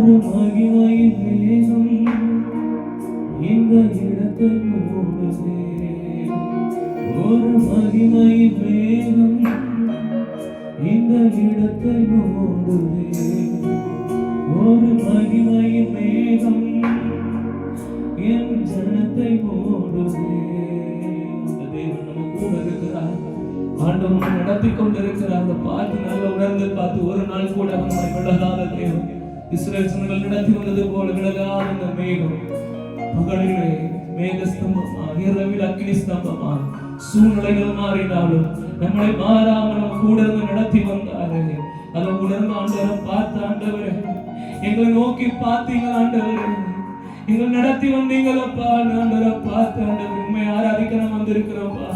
ஒரு மகிமையின் மேகம் இந்த இடத்தை மூடுதே. ஒரு மகிமையின் மேகம் இந்த இடத்தை மூடுதே. ஒரு மகிமையின் மேகம் என் ஜனத்தை மூடுதே. அந்த தேவன் நம்ம கூட இருக்கிறார். ஆண்டவர் நடத்தி கொண்டிருக்கிறார். அந்த பார்த்து நல்ல உணர்ந்து பார்த்து ஒரு நாள் கூட அவன் விலகாத தேவன். இஸ்ரேல் ஜனங்கள் நடத்தி வந்தது போல விலகாத அந்த மேகம் பகலிலே மேகஸ்தம்பமா, இரவில் அக்னி ஸ்தம்பமா, சூழ்நிலைகள் மாறினாலும் நம்மளை மாறாமல் நம்ம கூட இருந்து நடத்தி வந்தாரு. அதை உணர்ந்து ஆண்டவரை பார்த்த ஆண்டவரே, எங்களை நோக்கி பார்த்தீங்க ஆண்டவரே, எங்களை நடத்தி வந்தீங்களப்பா. ஆண்டவரை பார்த்து ஆண்டவர் உண்மை ஆராதிக்க நம்ம வந்திருக்கிறோம்ப்பா.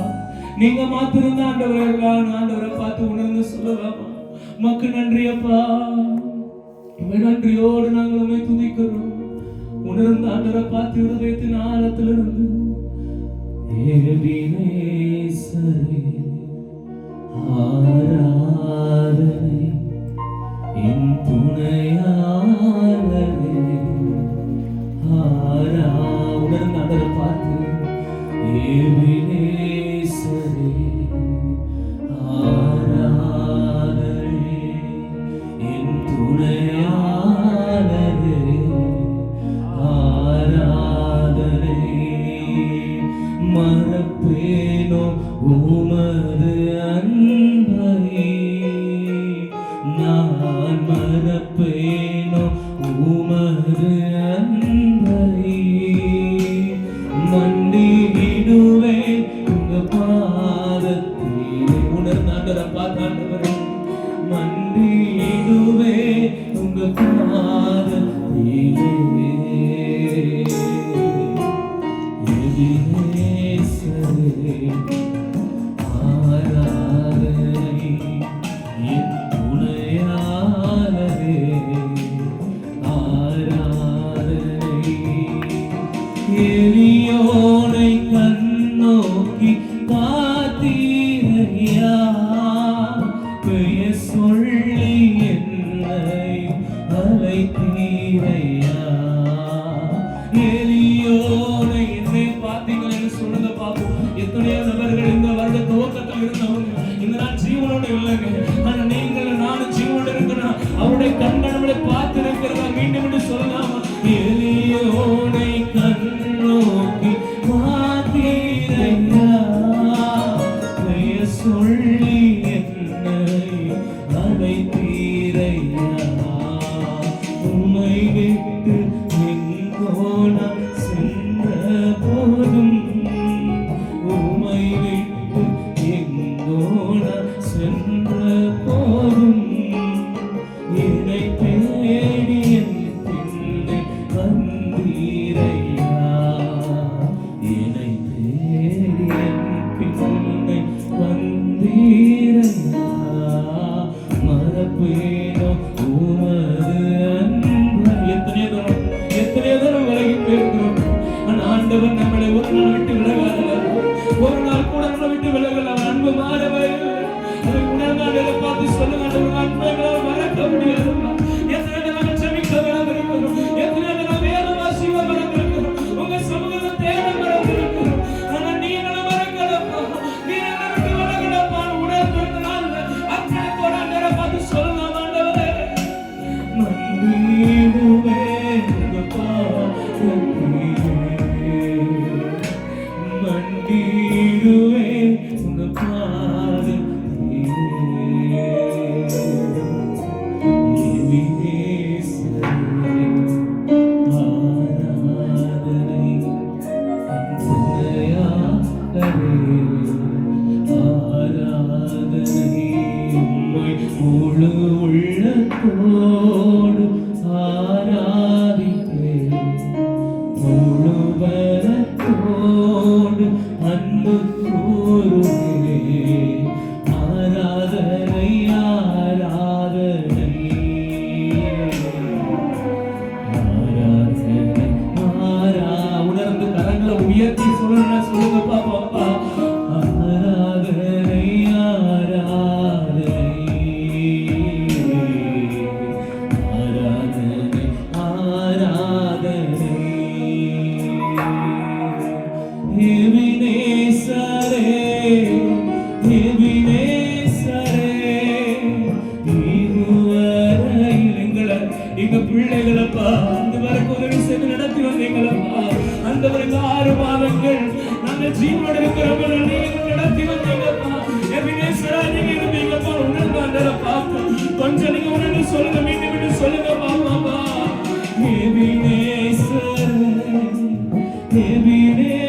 நீங்க மாத்திருந்த ஆண்டவரை ஆண்டவரை பார்த்து உணர்ந்து சொல்லலாமா? உமக்கு நன்றியப்பா. நன்றியோடு நாங்கள் உண்மை துதிக்கிறோம். உணர்ந்து ஆண்டவரை பார்த்து இருதயத்தின் ஆழத்திலிருந்து எபினேசரே ஆராதனை என் துணையாளரே உணர்ந்து ஆண்டவரை பார்த்து எபினேசரே ஆராதனை என் துணையாளரே ஆராதனை மறப்பேனோ உமது அன்பை நான் மறப்பேனோ உமது அன்பை மண்டிடுவேன் உங்க பாதத்திலே. உணர்ந்தாண்டரை பார்த்தாண்டவரே, மண்டிடுவேன் உங்க பாதத்திலே. எபினேசரே ஆராதனை என் துணையாளரே ஆராதனை. எளியோனை கண்ணோக்கி பார்த்தீரையா, பெயர் சொல்லி என்னை அழைத்தீரையா. எளியோனை என்னை பார்த்தீங்களேன்னு சொல்லுங்க பார்ப்போம். எத்தனையோ நபர்கள் இந்த வருட துவக்கத்தில் இருந்தவங்க இந்த நாள் ஜீவனோடு இல்லைங்க. ஆனா நீங்கள் நானும் ஜீவனோடு இருக்கணும். அவருடைய கண்கள் நம்மளை பார்த்து இருக்கிறதா மீண்டும் சொல்லலாமா? எளியோனை கண்ணோக்கி பார்த்தீரையா, பெயர் சொல்லி என்னை அழைத்தீரையா. உம்மை விட்டு எங்கோ நான் சென்ற போதும், உம்மை விட்டு எங்கோ நான் சென்ற போதும் என்னை இந்த பிள்ளைகளப்பா இந்த வரைக்கும் உதவி செய்து நடத்தி வந்தீங்களப்பா. ஆண்டவரே 6 மாதங்கள் நாங்கள் ஜீவனோடு இருக்கிறவங்க நீங்க நடத்தி வந்தீங்கப்பா. எபினேசரா நீங்க இருந்தீங்கப்பா. உணர்ந்து ஆண்டவரை பார்த்து கொஞ்சம் நீங்க உணர்ந்து சொல்லுங்க, மீண்டும் சொல்லுங்க பாப்பா. எபினேசர் எபினேசர்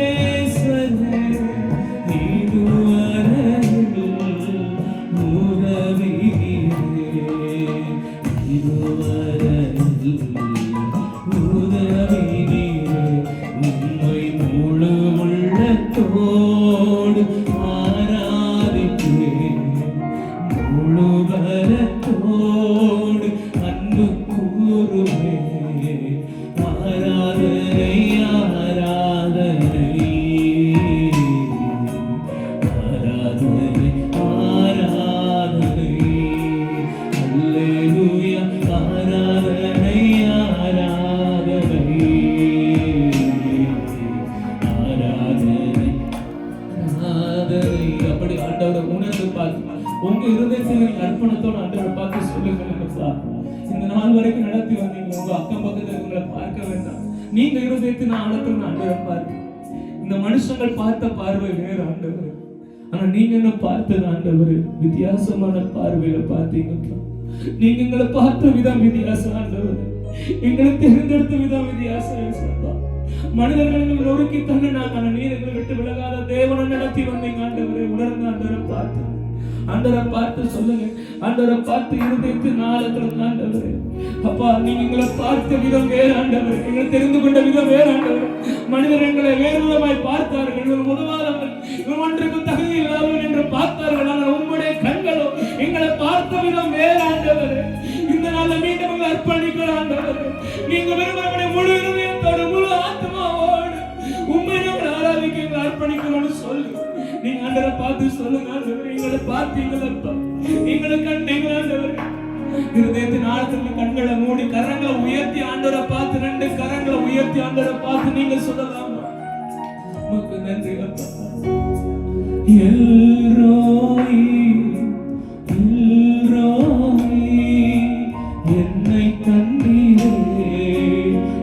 உங்க இருதயத்தில் அர்ப்பணத்தோடு ஆண்டவரை பார்த்து சொல்லுங்க. இந்த நாள் வரைக்கும் நடத்தி வந்தீங்க. உங்க அக்கம் பக்கத்துல உங்களை பார்க்க வேண்டாம். நீங்க இருதயத்தின் ஆழத்தில் ஆண்டவரை பார்த்து இந்த மனுஷங்கள் பார்த்த பார்வை வேறு ஆண்டவர். ஆனா நீங்க என்ன பார்த்தது ஆண்டவர் வித்தியாசமான பார்வையில பார்த்தீங்க. நீங்க எங்களை பார்த்த விதம் வித்தியாசம் ஆண்டவர். எங்களை தேர்ந்தெடுத்த விதம் வித்தியாசம். மனிதர்கள் நொறுக்கி தள்ளினாங்க. நீர் எங்களை விட்டு விலகாத தேவனை நடத்தி வந்தீங்க ஆண்டவரை. உணர்ந்து ஆண்டவரை பார்த்து ஆண்டவரை பார்த்து சொல்லுங்க. ஆண்டவரை பார்த்து இருதயத்தின் ஆழத்தில் ஆண்டவரே அப்பா நீங்க எங்களை பார்த்த விதம் வேறு ஆண்டவர். எங்களை தெரிந்து கொண்ட விதம் வேறு ஆண்டவர். மனிதர் எங்களை வேறு விதமாய் பார்த்தார்கள். உதவாதவர்கள் ஒன்றுக்கும் தகுதி இல்லாதவர்கள் என்று பார்த்தார்கள். ஆனால் உங்களுடைய கண்களோ எங்களை பார்த்த விதம் வேறு ஆண்டவர். இந்த நாளில் மீண்டும் எங்களை அர்ப்பணிக்கிறோம் ஆண்டவர். நீங்க விரும்புகிற முழு இருதயத்தோடு முழு ஆத்மாவோடு உண்மை நாங்கள் ஆராதிக்க எங்களை அர்ப்பணிக்கிறோம்னு சொல்லு. நீங்க ஆண்டவரை பார்த்து சொல்லுங்க. ஆண்டவர் எங்களை பார்த்தீங்களப்பா, எங்களை கண்டீங்களா ஆண்டவர். இருதயத்தின் ஆழத்தில் கண்களை மூடி கரங்களை உயர்த்தி ஆண்டவரை பார்த்து 2 கரங்களை உயர்த்தி ஆண்டவரை பார்த்து நீங்க சொல்லலாம். உமக்கு நன்றி அப்பா. எல்ரோய் எல்ரோய் என்னை கண்டீரே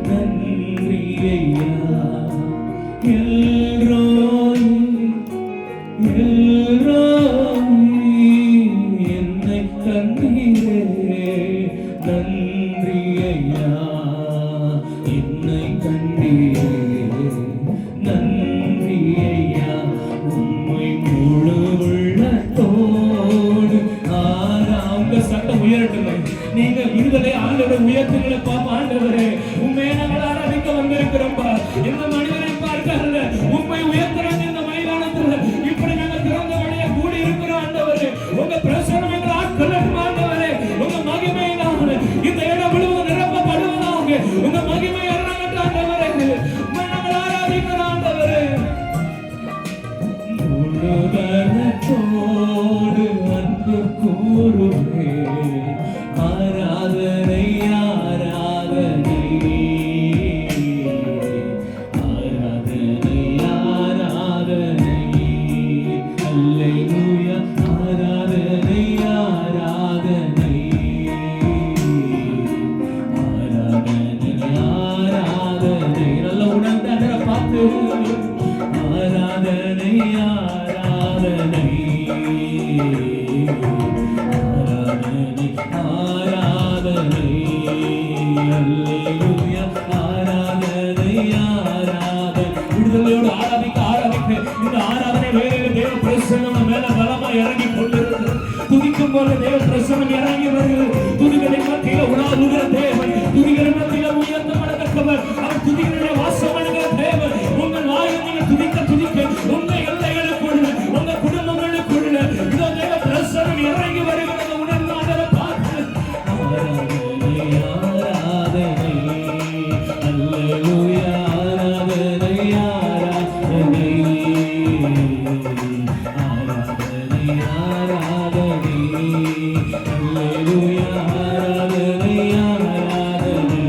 நன்றி ஐயா. எல்ரோய் எல்ரோய் என்னை கண்டீரே நன்றி ஐயா. என்னை கண்டீரே நன்றி ஐயா. உம்மை முழு உள்ளத்தோடு உங்க சட்டம் உயரட்டுங்க. நீங்க விடுதலை ஆண்டவரை உயர்த்துங்களை பாப்பா. ஆண்டவரே உண்மையை நாங்கள் ஆராதிக்க வந்திருக்கிறோம்பா. எந்த மனிதரை பார்க்கல உண்மை உயர்த்துறாங்க. இந்த மைதானத்துல இப்படி நாங்கள் திறந்த வழியை கூடி இருக்கிறோம் ஆண்டவரே. உங்க பிரசனம் எங்களை ஆட்கொள்ளட்டும் ஆண்டவரே. உங்க மகிமை இந்த இடம் முழுவதும் நிரப்பப்படுவதாக. உங்க மகிமை இறங்கட்டும் ஆண்டவரே. உண்மை நாங்கள் ஆராதிக்கிறோம் ஆண்டவரே. முழுதனத்தோடு அன்பு கூறுவே ஆராதனை ஆராதனை ஆராதனை ஆராதனை அல்லேலூயா ஆராதனை ஆராதனை ஆராதனை ஆராதனை. நல்ல உணர்ந்து அதை பார்த்து ஆராதனை ஆராதனை ஆராதனை ஆராதனை அல்லேலூயா ஆராதனை ஆராதனை. விடுதலையோடு ஆராதிக்க ஆராதிக்க இந்த ஆராதனை வேறு தேவ பிரசன்னம் மேல பலமா இறங்கி கொண்டிருக்கிறது. துதிக்கும் போது தேவ பிரசன்னம் இறங்கி வருகிறது. துதிகளின் மத்தியில உணாவுகிற தேவன், துதிகளின் மத்தியில உயர்த்தப்படத்தக்கவர், அவர் துதிகளிலே வாசம் பண்ணுகிற தேவன். உங்கள் வாயை நீங்கள் துதிக்க துதிக்க உங்க எல்லைகளுக்குள்ள உங்க குடும்பங்களுக்குள்ள இதோ தேவ பிரசன்னம் இறங்கி வருகிறது. உணர்ந்து ஆண்டவரை பார்த்து ஆராதனை ஆராதனை அல்லேலூயா ஆராதனை ஆராதனை ஆராதனை ஆராதனை அல்லேலூயா ஆராதனை ஆராதனை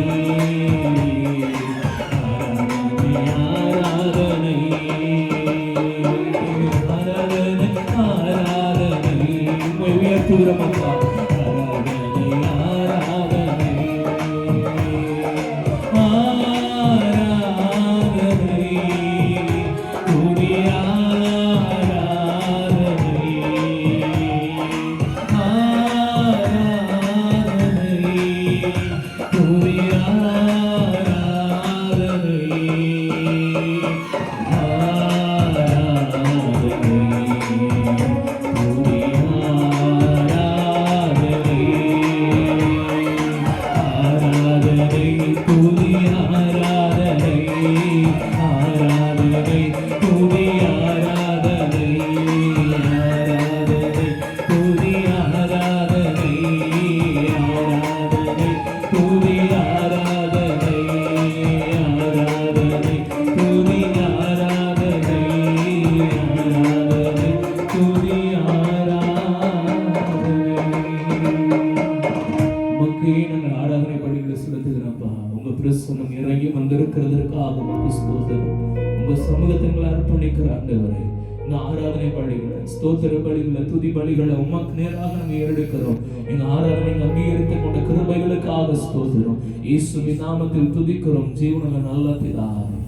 நன்றி செலுத்துகிறப்பா. உங்க பிரசன்னம் இறங்கி வந்திருக்கிறதற்காக உமக்கு ஸ்தோத்திரம். உங்க சமூகத்தை அர்ப்பணிக்கிற ஆண்டவரே, இந்த ஆராதனை பலிகளை, ஸ்தோத்திர பலிகளை, துதி பலிகளை உமக்கு நேராக நாங்கள் ஏறெடுக்கிறோம். எங்க ஆராதனை அங்கீகரித்துக் கொண்ட கிருபைகளுக்காக ஸ்தோத்திரம். இயேசுவின் நாமத்தில் துதிக்கிறோம் ஜீவனுள்ள நல்ல பிதாவே.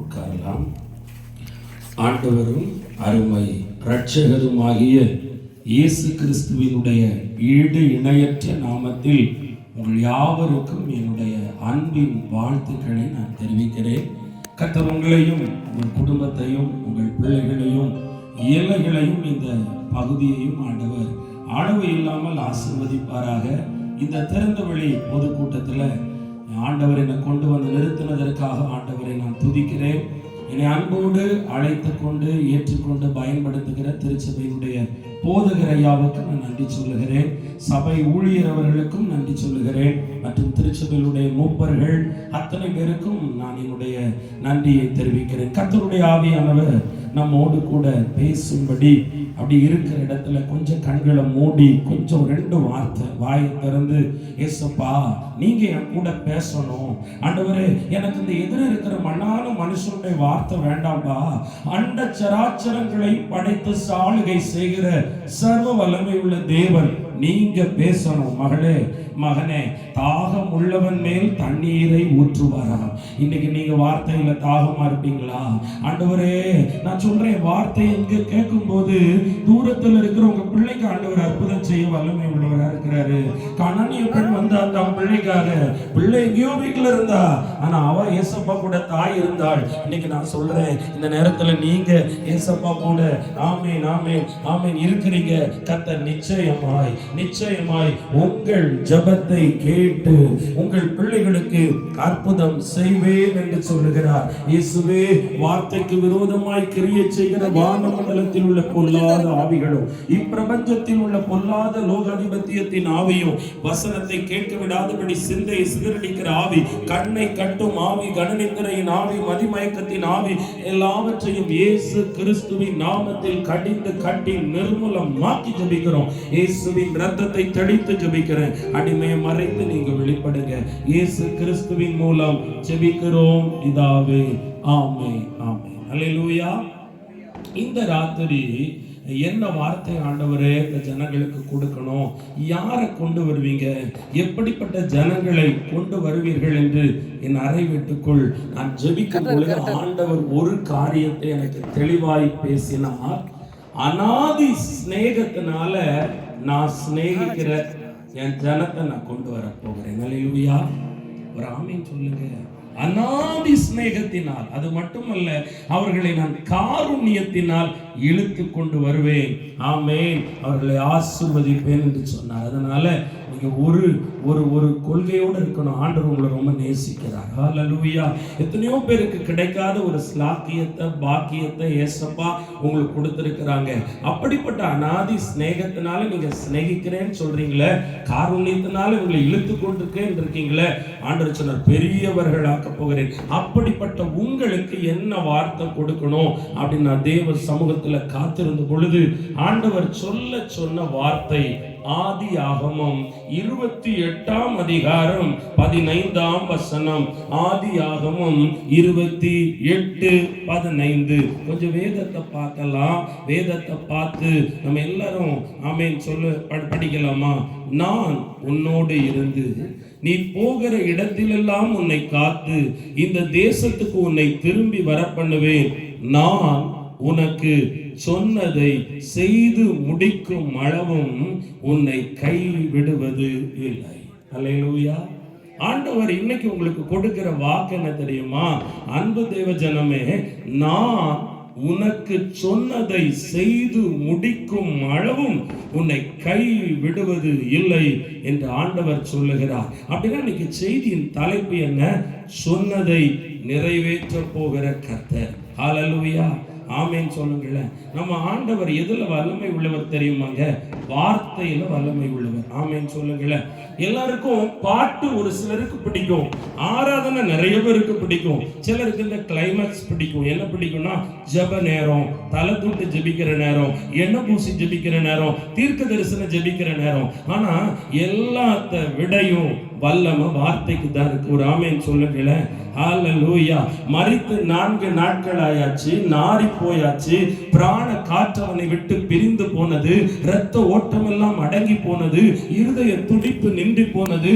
உட்காரலாம். ஆண்டவரும் அருமை இரட்சகருமாகிய இயேசு கிறிஸ்துவினுடைய ஈடு இணையற்ற நாமத்தில் உங்கள் யாவருக்கும் என்னுடைய அன்பின் வாழ்த்துக்களை நான் தெரிவிக்கிறேன். கர்த்தர் உங்களையும் உங்கள் குடும்பத்தையும் உங்கள் பிள்ளைகளையும் ஏழைகளையும் இந்த பகுதியையும் ஆண்டவர் அளவு இல்லாமல் ஆசீர்வதிப்பாராக. இந்த திறந்தவெளி பொதுக்கூட்டத்தில் ஆண்டவர் என்னை கொண்டு வந்து நிறுத்தினதற்காக ஆண்டவரை நான் துதிக்கிறேன். என்னை அன்போடு அழைத்து கொண்டு ஏற்றுக்கொண்டு பயன்படுத்துகிற திருச்சபையினுடைய போதகர் ஐயாவுக்கு நான் நன்றி சொல்லுகிறேன். சபை ஊழியர் அவர்களுக்கும் நன்றி சொல்லுகிறேன். மற்றும் திருச்சபையினுடைய மூப்பர்கள் அத்தனை பேருக்கும் நான் என்னுடைய நன்றியை தெரிவிக்கிறேன். கர்த்தருடைய ஆவியானவர் நம்மோடு கூட பேசும்படி அப்படி இருக்கிற இடத்துல கொஞ்சம் கண்களை மூடி கொஞ்சம் 2 வார்த்தை வாயை திறந்து, ஏசப்பா நீங்க என் கூட பேசணும் ஆண்டவரே, எனக்கு இந்த எதிர இருக்கிற மண்ணான மனுஷனுடைய வார்த்தை வேண்டாம்பா, அண்ட சராச்சரங்களை படைத்து சாளுகை செய்கிற சர்வ வல்லமை உள்ள தேவன் நீங்க பேசணும். மகளே மகனே, தாகம் உள்ளவன் மேல் தண்ணீரை ஊற்றுவாரா? இன்னைக்கு நீங்க வார்த்தையில தாகமா இருப்பீங்களா? ஆண்டவரே நான் சொல்றேன், வார்த்தை இங்க கேட்கும் போது தூரத்தில் இருக்கிற உங்க பிள்ளைக்கு ஆண்டவர் அற்புதம் செய்ய வல்லமை உள்ளவரா இருக்கிறாரு. கணனிய பெண் வந்தா தன் பிள்ளைக்காக, பிள்ளை எங்கேயோ வீட்டுல இருந்தா, ஆனா அவ ஏசப்பா கூட தாய் இருந்தாள். இன்னைக்கு நான் சொல்றேன், இந்த நேரத்துல நீங்க ஏசப்பா கூட ஆமேன் ஆமேன் ஆமேன் இருக்கிறீங்க. கர்த்தர் நிச்சயமாய் நிச்சயமாய் உங்கள் ஜெபத்தை கேட்டு உங்கள் பிள்ளைகளுக்கு அற்புதம் செய்வேன் என்று சொல்லுகிறார். இயேசுவே வார்த்தைக்கு விரோதமாய் கிரியை செய்கிற வானமண்டலத்தில் உள்ள பொல்லாத ஆவிகளும் இப்பிரபஞ்சத்தில் உள்ள பொல்லாத லோகாதிபத்தியத்தின் ஆவியும் வசனத்தை கேட்க விடாதபடி சிந்தையை சிதறடிக்கிற ஆவி, கண்ணை கட்டும் ஆவி, கனநிந்திரையின் ஆவி, மதிமயக்கத்தின் ஆவி எல்லாவற்றையும் இயேசு கிறிஸ்துவின் நாமத்தில் கடிந்து கட்டி நிர்மூலமாக்கி ஜெபிக்கிறோம். இயேசுவின் இரத்தத்தை தெளித்து ஜெபிக்கிறேன். அடிமையை மறைத்து நீங்க வெளிப்படுங்க. இயேசு கிறிஸ்துவின் மூலம் ஜெபிக்கிறோம் பிதாவே. ஆமென் ஆமென் அல்லேலூயா. இந்த ராத்திரி என்ன வார்த்தை ஆண்டவரே இந்த ஜனங்களுக்கு கொடுக்கணும், யாரை கொண்டு வருவீங்க, எப்படிப்பட்ட ஜனங்களை கொண்டு வருவீர்கள் என்று என் அறை வீட்டுக்குள் நான் ஜெபிக்கும் பொழுது ஆண்டவர் ஒரு காரியத்தை எனக்கு தெளிவாய் பேசினார். அநாதி சிநேகத்தினால நான் சிநேகிக்கிற என் ஜனத்தை நான் கொண்டு வர போகிறேன். அல்லேலூயா. ஒரு ஆமீன் சொல்லுங்க. அநாதி சிநேகத்தினால், அது மட்டுமல்ல, அவர்களை நான் காருண்யத்தினால் இழுத்து கொண்டு வருவேன். ஆமென். அவர்களை ஆசீர்வதிப்பேன் என்று சொன்னார். அதனால நீங்க ஒரு ஒரு ஒரு கொள்கையோடு இருக்கணும். ஆண்டவர் உங்களை ரொம்ப நேசிக்கிறார். ஹல்லேலூயா. எத்தனையோ பேருக்கு கிடைக்காத ஒரு ஸ்லாக்கியத்தை பாக்கியத்தை ஏசப்பா உங்களுக்கு கொடுத்திருக்கிறாங்க. அப்படிப்பட்ட அநாதி சிநேகத்தினால நீங்க சிநேகிக்கிறேன்னு சொல்றீங்களே, காருண்யத்தினால உங்களை இழுத்து கொண்டிருக்கேன் இருக்கீங்களே, ஆண்டவர் சொன்னார் பெரியவர்கள் ஆக்க போகிறேன். அப்படிப்பட்ட உங்களுக்கு என்ன வார்த்தை கொடுக்கணும் அப்படின்னு நான் தேவ சமூகத்துல காத்திருந்த பொழுது ஆண்டவர் சொல்ல சொன்ன வார்த்தை ஆதியாகமம் 28ஆம் அதிகாரம் 15ஆம் வசனம். ஆதியாகமம் 28:15. கொஞ்சம் வேதத்தை பார்க்கலாம். வேதத்தை பார்த்து நம்ம எல்லாரும் ஆமென் சொல்ல படிக்கலாமா? நான் உன்னோடு இருந்து நீ போகிற இடத்திலெல்லாம் உன்னை காத்து இந்த தேசத்துக்கு உன்னை திரும்பி வர பண்ணுவேன். நான் உனக்கு சொன்னதை செய்து முடிக்கும் அளவும் உன்னை கைவிடுவது இல்லை. அல்லேலூயா. ஆண்டவர் இன்னைக்கு உங்களுக்கு கொடுக்கிற வாக்கு என்ன தெரியுமா? அன்பு தேவ ஜனமே, நான் உனக்கு சொன்னதை செய்து முடிக்கும் அளவும் உன்னை கை விடுவது இல்லை என்று ஆண்டவர் சொல்லுகிறார். அப்படின்னா இன்னைக்கு செய்தியின் தலைப்பு என்ன? சொன்னதை நிறைவேற்ற போகிற கர்த்தர். ஹல்லேலூயா. ஆமென் சொல்லுங்களேன். நம்ம ஆண்டவர் எதுல வல்லமை உள்ளவர் தெரியுமாங்க? வார்த்தையில வல்லமை உள்ளவர். ஆமென் சொல்லுங்களேன். எல்லாருக்கும் பாட்டு ஒரு சிலருக்கு பிடிக்கும், ஆராதனை நிறைய பேருக்கு பிடிக்கும், சிலருக்கு இந்த கிளைமேக்ஸ் பிடிக்கும். என்ன பிடிக்கும்னா ஜெப நேரம், தலை தூட்டு ஜெபிக்கிற நேரம், எண்ணெய் பூசி ஜெபிக்கிற நேரம், தீர்க்க தரிசனம் ஜெபிக்கிற நேரம். ஆனா எல்லாத்த விடையும் வல்லமை வார்த்தைக்கு தான் இருக்கு. ஒரு ஆமென் சொல்லுங்களேன். ஹalleluya. மரித்து 4 நாட்கள் ஆயாச்சு, நாறி போயாச்சு, பிராண காற்று அவனை விட்டு பிரிந்து போனது, இரத்த ஓட்டம் எல்லாம் அடங்கி போனது, இருதய துடிப்பு நின்று போனது.